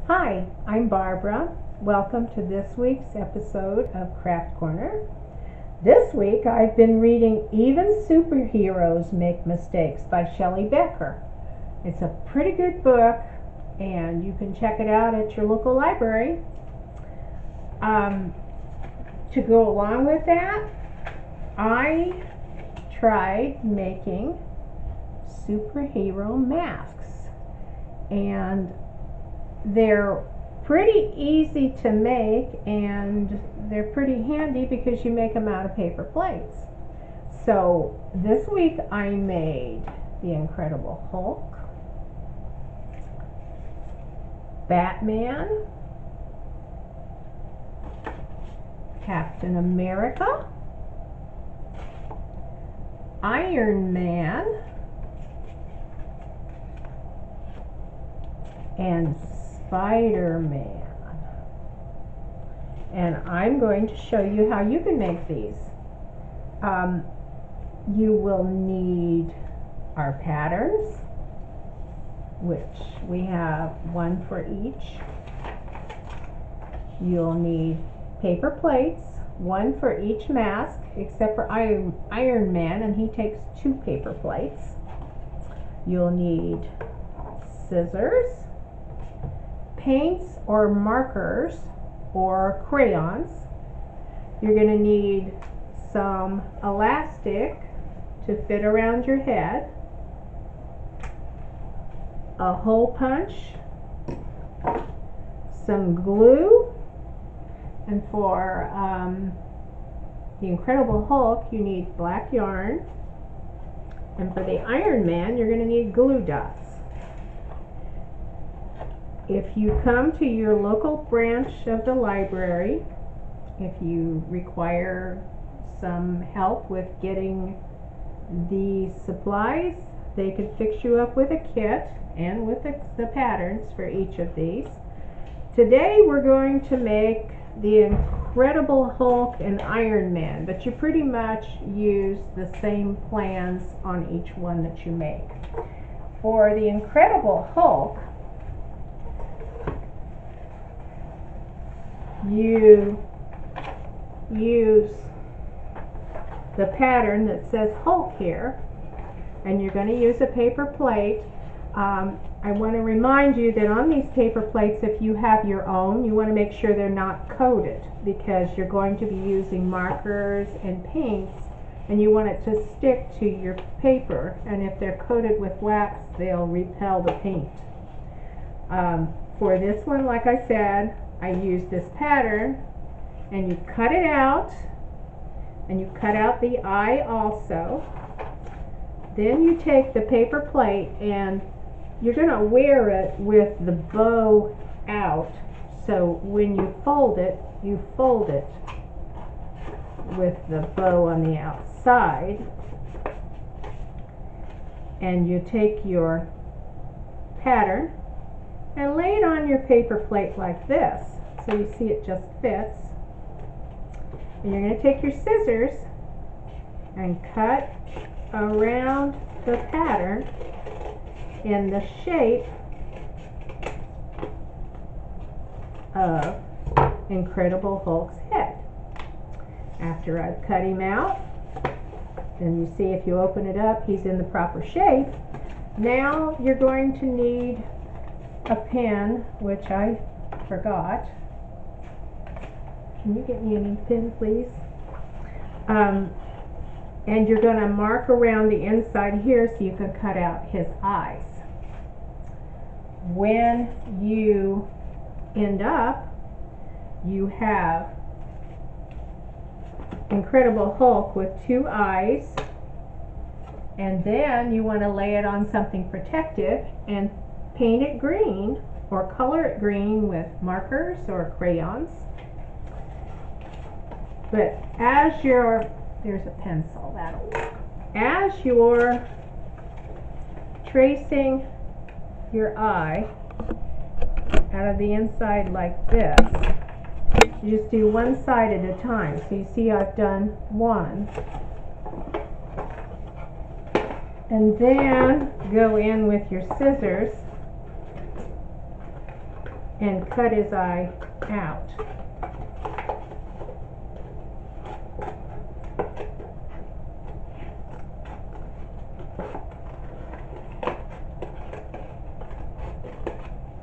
Hi, I'm Barbara. Welcome to this week's episode of Craft Corner. This week I've been reading Even Superheroes Make Mistakes by Shelley Becker. It's a pretty good book and you can check it out at your local library. To go along with that, I tried making superhero masks, and they're pretty easy to make and they're pretty handy because you make them out of paper plates. So this week I made the Incredible Hulk, Batman, Captain America, Iron Man, and Spider-Man. And I'm going to show you how you can make these. You will need our patterns, which we have one for each. You'll need paper plates, one for each mask, except for Iron Man, and he takes 2 paper plates. You'll need scissors, paints or markers or crayons. You're going to need some elastic to fit around your head, a hole punch, some glue, and for the Incredible Hulk you need black yarn, and for the Iron Man you're going to need glue dots. If you come to your local branch of the library, if you require some help with getting the supplies, they could fix you up with a kit and with the patterns for each of these. Today we're going to make the Incredible Hulk and Iron Man, but you pretty much use the same plans on each one that you make. For the Incredible Hulk, you use the pattern that says Hulk here, and you're going to use a paper plate. I want to remind you that on these paper plates, if you have your own, you want to make sure they're not coated, because you're going to be using markers and paints and you want it to stick to your paper, and if they're coated with wax they'll repel the paint. For this one, like I said, I use this pattern, and you cut it out, and you cut out the eye also. Then you take the paper plate and you're going to wear it with the bow out, so when you fold it with the bow on the outside, and you take your pattern and lay it on your paper plate like this, so you see it just fits. And you're going to take your scissors and cut around the pattern in the shape of Incredible Hulk's head. After I've cut him out, then you see if you open it up, he's in the proper shape. Now you're going to need a pen, which I forgot. Can you get me a new pen, please? And you're going to mark around the inside here so you can cut out his eyes. When you end up, you have Incredible Hulk with 2 eyes, and then you want to lay it on something protective and paint it green or color it green with markers or crayons. But as there's a pencil, that'll work. As you're tracing your eye out of the inside like this, you just do one side at a time. So you see I've done one. And then go in with your scissors and cut his eye out.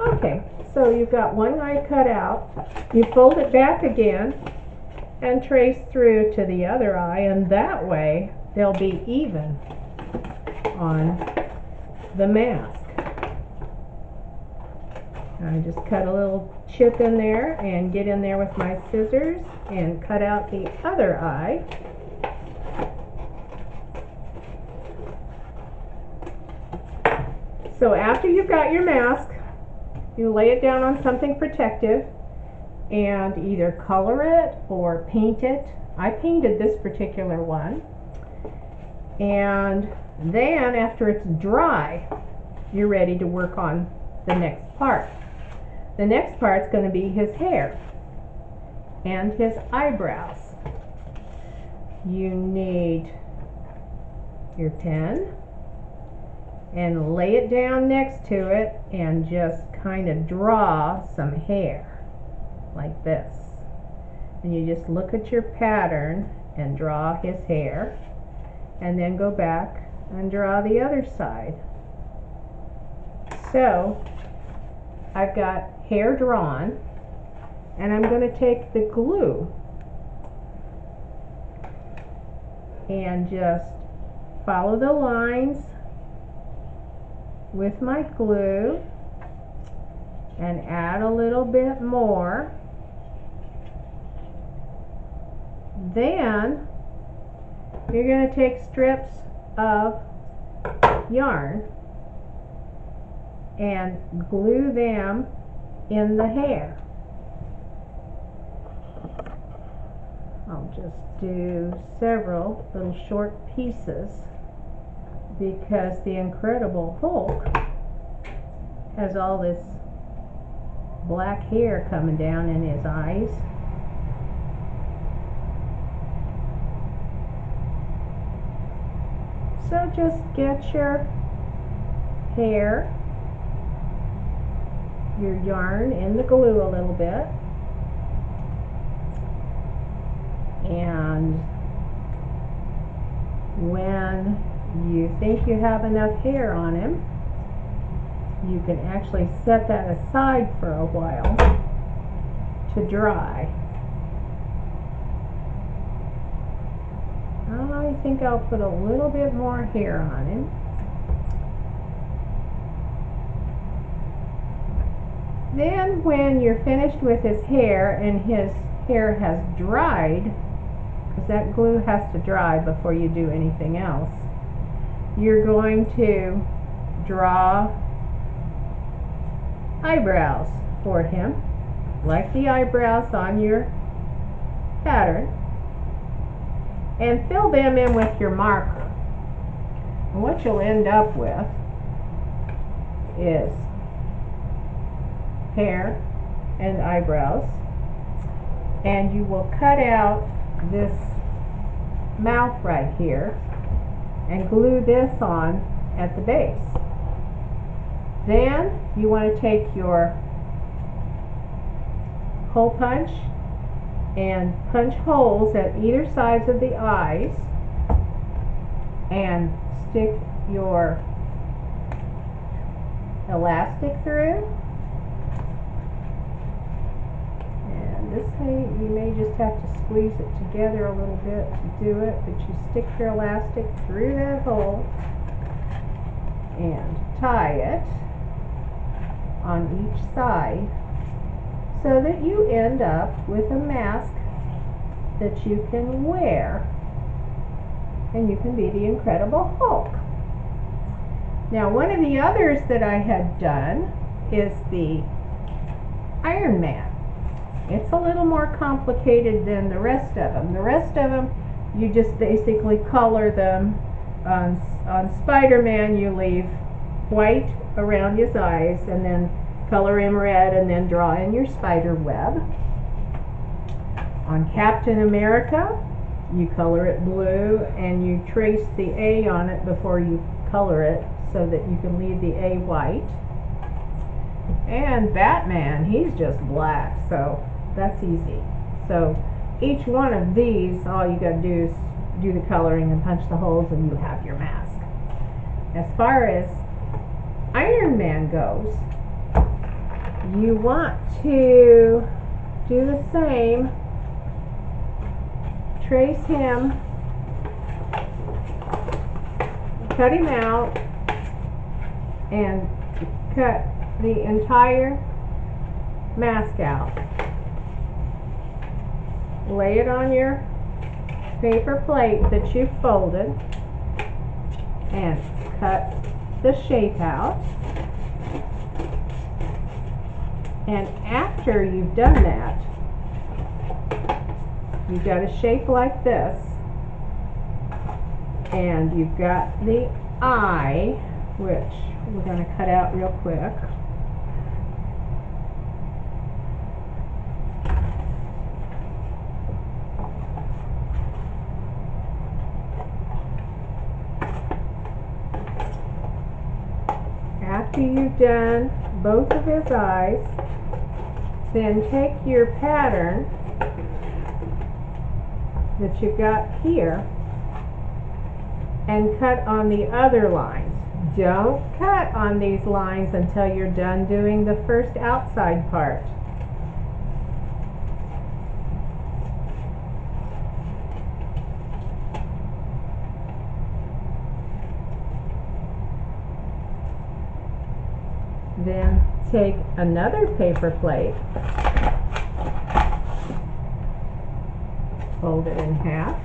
Okay, so you've got one eye cut out. You fold it back again and trace through to the other eye, and that way they'll be even on the mask. I just cut a little chip in there and get in there with my scissors and cut out the other eye. So after you've got your mask, you lay it down on something protective and either color it or paint it. I painted this particular one. And then after it's dry, you're ready to work on the next part. The next part's going to be his hair and his eyebrows. You need your pen and lay it down next to it and just kind of draw some hair like this. And you just look at your pattern and draw his hair, and then go back and draw the other side. So I've got hair drawn, and I'm going to take the glue and just follow the lines with my glue and add a little bit more. Then you're going to take strips of yarn and glue them in the hair. I'll just do several little short pieces because the Incredible Hulk has all this black hair coming down in his eyes. So just get your hair, your yarn in the glue a little bit, and when you think you have enough hair on him, you can actually set that aside for a while to dry. I think I'll put a little bit more hair on him. Then when you're finished with his hair and his hair has dried, because that glue has to dry before you do anything else, you're going to draw eyebrows for him, like the eyebrows on your pattern, and fill them in with your marker. And what you'll end up with is hair and eyebrows, and you will cut out this mouth right here and glue this on at the base. Then you want to take your hole punch and punch holes at either sides of the eyes and stick your elastic through. And this way you may just have to squeeze it together a little bit to do it, but you stick your elastic through that hole and tie it on each side so that you end up with a mask that you can wear, and you can be the Incredible Hulk. Now, one of the others that I had done is the Iron Man. It's a little more complicated than the rest of them. The rest of them, you just basically color them. On Spider-Man, you leave white around his eyes and then color him red and then draw in your spider web. On Captain America, you color it blue and you trace the A on it before you color it so that you can leave the A white. And Batman, he's just black, so that's easy. So each one of these, all you gotta do is do the coloring and punch the holes and you have your mask. As far as Iron Man goes, you want to do the same. Trace him, cut him out, and cut the entire mask out. Lay it on your paper plate that you folded and cut the shape out. And after you've done that, you've got a shape like this, and you've got the eye, which we're going to cut out real quick. After you've done both of his eyes, then take your pattern that you've got here and cut on the other lines. Don't cut on these lines until you're done doing the first outside part. Then take another paper plate, fold it in half,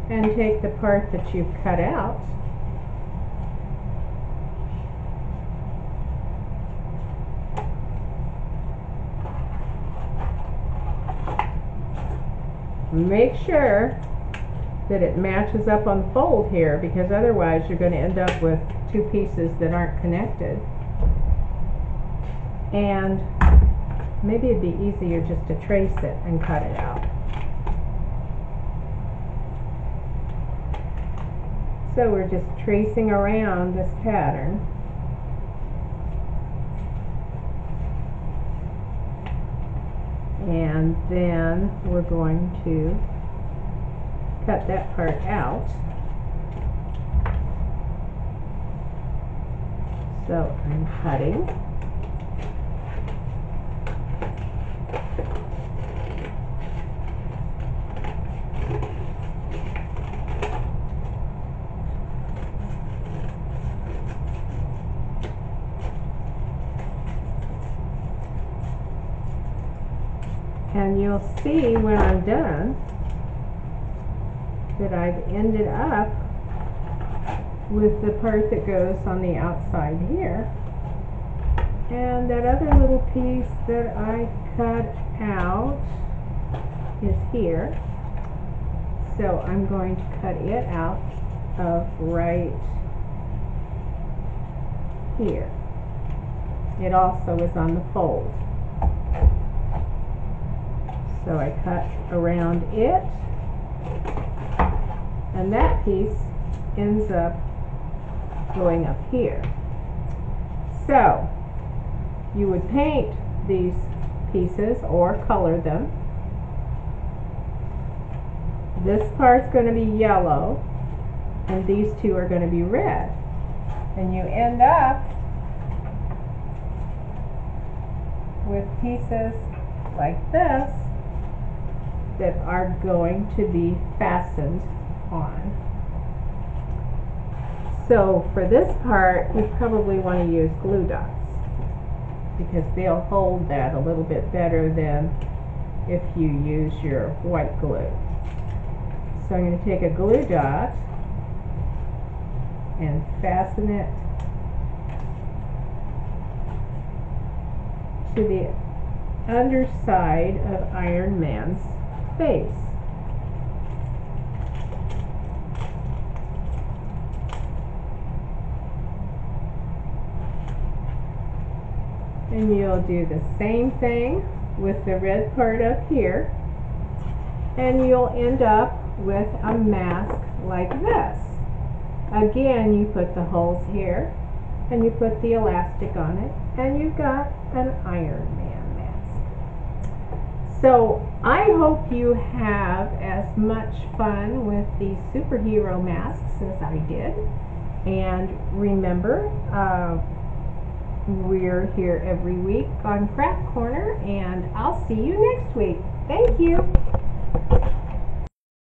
and take the part that you've cut out make sure that it matches up on the fold here, because otherwise you're going to end up with two pieces that aren't connected. And maybe it'd be easier just to trace it and cut it out. So we're just tracing around this pattern. And then we're going to cut that part out. So I'm cutting. And you'll see when I'm done that I've ended up with the part that goes on the outside here, and that other little piece that I cut out is here. So I'm going to cut it out of right here. It also is on the fold. So I cut around it, and that piece ends up going up here. So you would paint these pieces or color them. This part's going to be yellow, and these two are going to be red. And you end up with pieces like this that are going to be fastened on. So for this part, you probably want to use glue dots, because they'll hold that a little bit better than if you use your white glue. So I'm going to take a glue dot and fasten it to the underside of Iron Man's face. And you'll do the same thing with the red part up here, and you'll end up with a mask like this. Again, you put the holes here, and you put the elastic on it, and you've got an Iron Man mask. So I hope you have as much fun with these superhero masks as I did. And remember, we're here every week on Craft Corner, and I'll see you next week. Thank you.